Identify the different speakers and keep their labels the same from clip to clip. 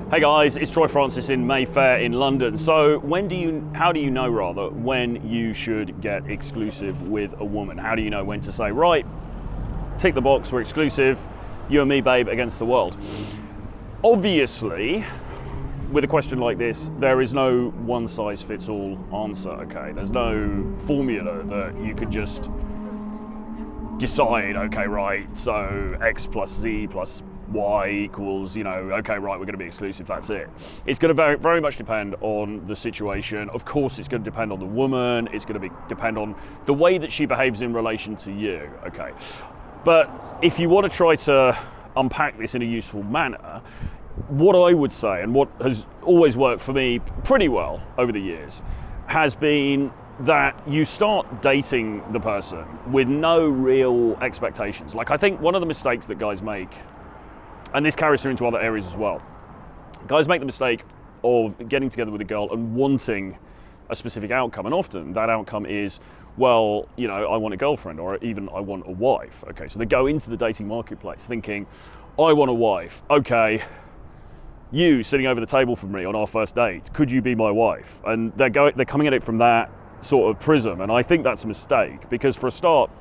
Speaker 1: Hey guys, it's Troy Francis in Mayfair in London. So how do you know rather when you should get exclusive with a woman? How do you know when to say, right, tick the box, we're exclusive, you and me babe against the world? Obviously, with a question like this, there is no one size fits all answer, okay? There's no formula that you could just decide, okay, right, so X plus Z plus Y equals, okay, right, we're going to be exclusive, that's it. It's going to very, very much depend on the situation. Of course, it's going to depend on the woman. It's going to depend on the way that she behaves in relation to you, okay? But if you want to try to unpack this in a useful manner, what I would say, and what has always worked for me pretty well over the years, has been that you start dating the person with no real expectations. Like, I think one of the mistakes that guys make, and this carries through into other areas as well, guys make the mistake of getting together with a girl and wanting a specific outcome, and often that outcome is, well, I want a girlfriend, or even I want a wife. Okay, so they go into the dating marketplace thinking, I want a wife. Okay, you sitting over the table from me on our first date, could you be my wife? And they're coming at it from that sort of prism, and I think that's a mistake, because for a start,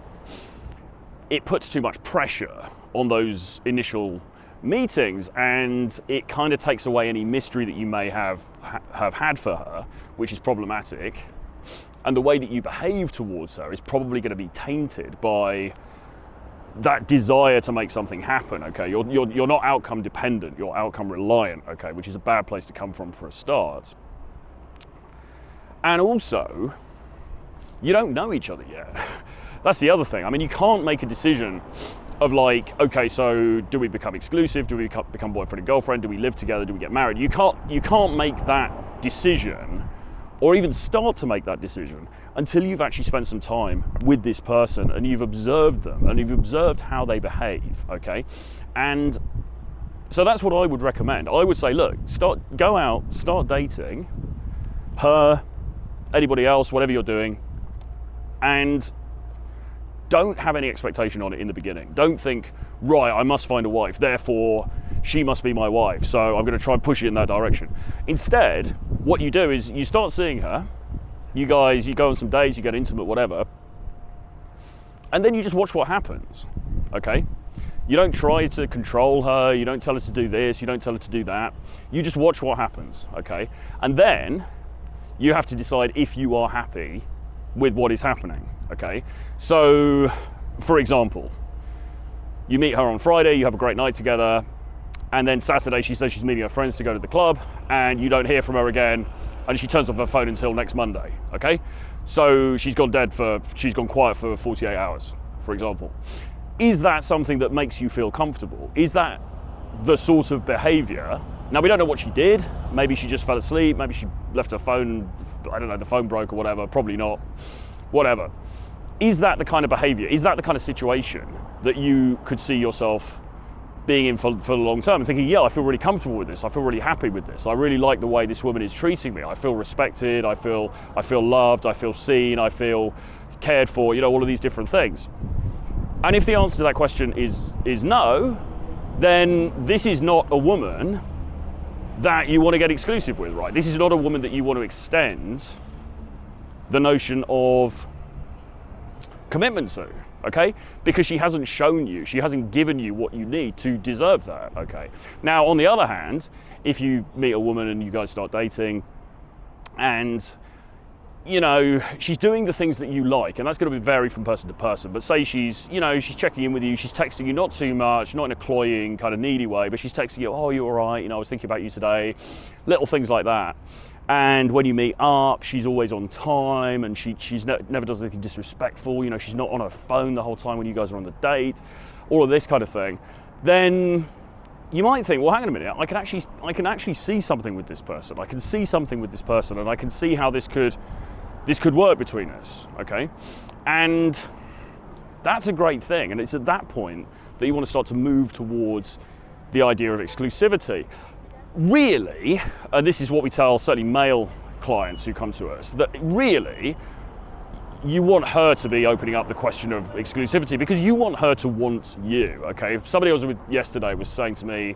Speaker 1: it puts too much pressure on those initial meetings, and it kind of takes away any mystery that you may have had for her, which is problematic. And the way that you behave towards her is probably going to be tainted by that desire to make something happen. Okay, you're not outcome dependent, you're outcome reliant. Okay, which is a bad place to come from for a start. And also, you don't know each other yet. That's the other thing. I mean, you can't make a decision of like, okay, so do we become exclusive? Do we become boyfriend and girlfriend? Do we live together? Do we get married? You can't make that decision, or even start to make that decision, until you've actually spent some time with this person and you've observed them and you've observed how they behave, okay? And so that's what I would recommend. I would say, look, go out, start dating her, anybody else, whatever you're doing, and don't have any expectation on it in the beginning. Don't think, right, I must find a wife, therefore she must be my wife, so I'm going to try and push it in that direction. Instead, what you do is you start seeing her, you go on some dates, you get intimate, whatever, and then you just watch what happens, okay? You don't try to control her, you don't tell her to do this, you don't tell her to do that, you just watch what happens, okay? And then you have to decide if you are happy with what is happening, okay? So, for example, you meet her on Friday, you have a great night together, and then Saturday she says she's meeting her friends to go to the club, and you don't hear from her again, and she turns off her phone until next Monday, okay? So she's gone quiet for 48 hours, for example. Is that something that makes you feel comfortable? Is that the sort of behavior? Now, we don't know what she did. Maybe she just fell asleep, maybe she left her phone, I don't know, the phone broke or whatever, probably not, whatever. Is that the kind of behavior? Is that the kind of situation that you could see yourself being in for the long term and thinking, yeah, I feel really comfortable with this, I feel really happy with this, I really like the way this woman is treating me, I feel respected, I feel loved, I feel seen, I feel cared for, all of these different things. And if the answer to that question is no, then this is not a woman that you want to get exclusive with, right? This is not a woman that you want to extend the notion of commitment to, okay? Because she hasn't shown you, she hasn't given you what you need to deserve that, okay? Now, on the other hand, if you meet a woman and you guys start dating and she's doing the things that you like, and that's going to vary from person to person, but say she's checking in with you, she's texting you, not too much, not in a cloying kind of needy way, but she's texting you, oh, you all right, I was thinking about you today, little things like that. And when you meet up, she's always on time, and she's never does anything disrespectful, she's not on her phone the whole time when you guys are on the date, all of this kind of thing, then you might think, well, hang on a minute, I can actually see something with this person. I can see something with this person, and I can see how this could work between us, okay? And that's a great thing. And it's at that point that you want to start to move towards the idea of exclusivity. Really, and this is what we tell certainly male clients who come to us, that really you want her to be opening up the question of exclusivity because you want her to want you, okay? Somebody I was with yesterday was saying to me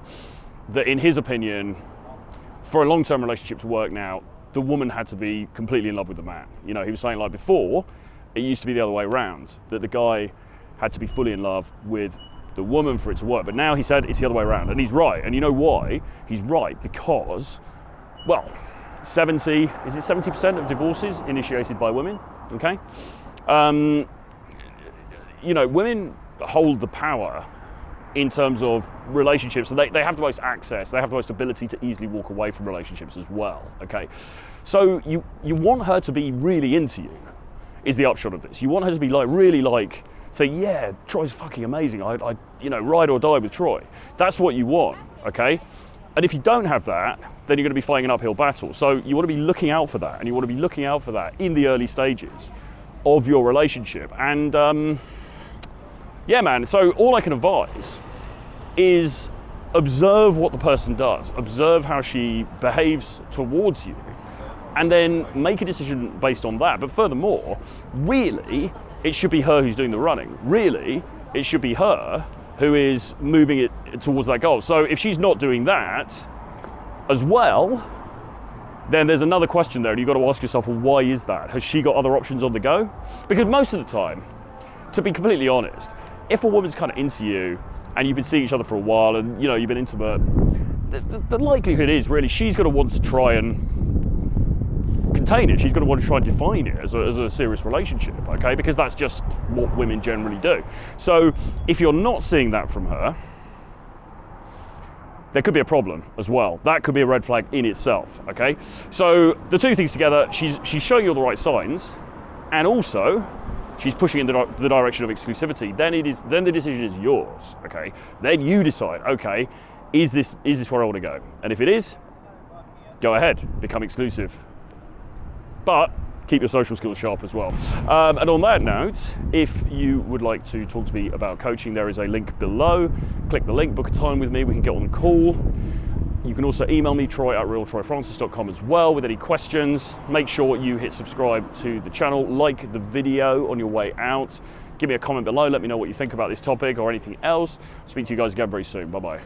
Speaker 1: that in his opinion, for a long-term relationship to work now, the woman had to be completely in love with the man. You know, he was saying like before, it used to be the other way around, that the guy had to be fully in love with the woman for it to work. But now he said it's the other way around, and he's right. And you know why? He's right because, well, 70% of divorces initiated by women, okay? You know, women hold the power in terms of relationships, so they have the most access, they have the most ability to easily walk away from relationships as well, okay? So you want her to be really into you, is the upshot of this. You want her to be like, really like, think, yeah, Troy's fucking amazing, I you know, ride or die with Troy. That's what you want, okay? And if you don't have that, then you're going to be fighting an uphill battle. So you want to be looking out for that, and you want to be looking out for that in the early stages of your relationship. And yeah, man, so all I can advise is observe what the person does, observe how she behaves towards you, and then make a decision based on that. But furthermore, really, it should be her who's doing the running. Really, it should be her who is moving it towards that goal. So if she's not doing that as well, then there's another question there, and you've got to ask yourself, well, why is that? Has she got other options on the go? Because most of the time, to be completely honest, if a woman's kind of into you and you've been seeing each other for a while and, you know, you've been intimate, the likelihood is really she's going to want to try and contain it. She's going to want to try and define it as a serious relationship, okay? Because that's just what women generally do. So if you're not seeing that from her, there could be a problem as well. That could be a red flag in itself, okay? So the two things together, she's showing you all the right signs, and also she's pushing in the direction of exclusivity. Then the decision is yours, okay? Then you decide, okay, is this where I want to go? And if it is, go ahead, become exclusive. But keep your social skills sharp as well. And on that note, if you would like to talk to me about coaching, there is a link below. Click the link, book a time with me, we can get on a call. You can also email me, troy@realtroyfrancis.com as well, with any questions. Make sure you hit subscribe to the channel, like the video on your way out. Give me a comment below, let me know what you think about this topic or anything else. Speak to you guys again very soon, bye-bye.